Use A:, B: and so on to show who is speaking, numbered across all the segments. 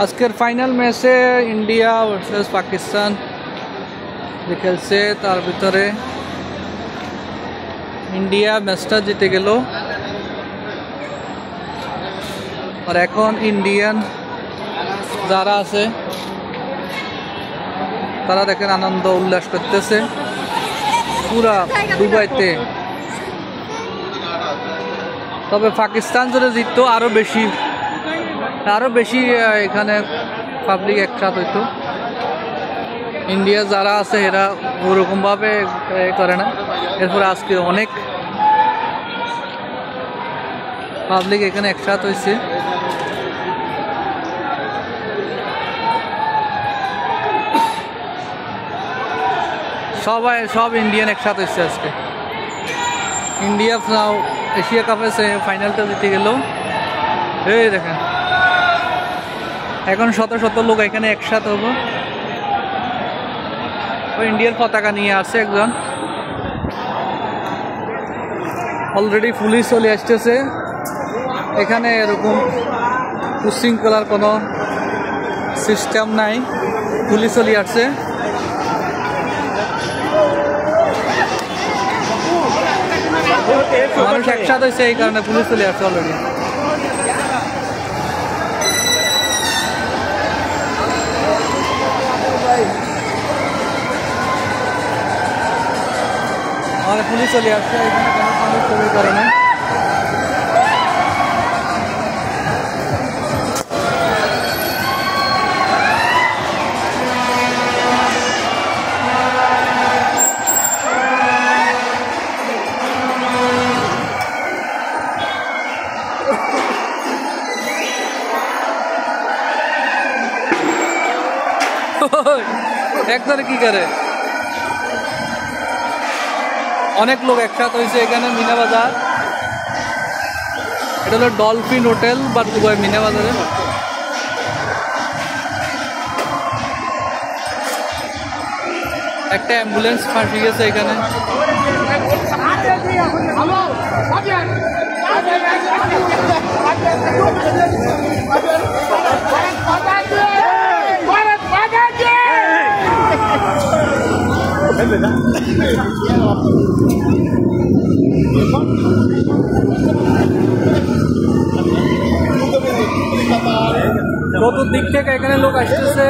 A: আজকের ফাইনাল ম্যাচে India versus Pakistan যে খেলছে তার ভিতরে ইন্ডিয়া ম্যাচটা জিতে গেল। আর এখন ইন্ডিয়ান যারা আছে তারা দেখেন আনন্দ উল্লাস করতেছে পুরা দুবাইতে। তবে পাকিস্তান যদি জিততো আরো বেশি এখানে পাবলিক একসাথ হইতো। ইন্ডিয়া যারা আছে এরা ওরকমভাবে করে না। এরপরে আজকে অনেক পাবলিক এখানে একসাথ হয়েছে। সব ইন্ডিয়ান একসাথে হচ্ছে আজকে। ইন্ডিয়া এশিয়া কাপের ফাইনালটা জিতে গেল। এই দেখেন এখন শত শত লোক এখানে একসাথে হবো। ওই ইন্ডিয়ার পতাকা নিয়ে আসছে একজন। অলরেডি পুলিশ চলে আসতেছে। এখানে এরকম উশৃঙ্খলার কোনো সিস্টেম নাই, পুলিশ চলে আসছে। মানুষ একসাথে হয়েছে এই কারণে পুলিশ চলে আসছে অলরেডি। আমাদের পুলিশ চলে আসছে এখানে কোনো সমস্যা করে না। একবারে কি করে অনেক লোক একসাথে হয়েছে এখানে মিনা বাজার। এটা হলো ডলফিন হোটেল বা দুবাই মিনা বাজারে। একটা অ্যাম্বুলেন্স ফাঁসি গেছে এখানে। চতুর্দিক থেকে এখানে লোক আসতেছে।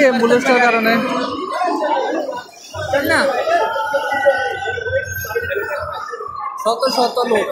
A: অ্যাম্বুলেন্সটার কারণে শত শত লোক।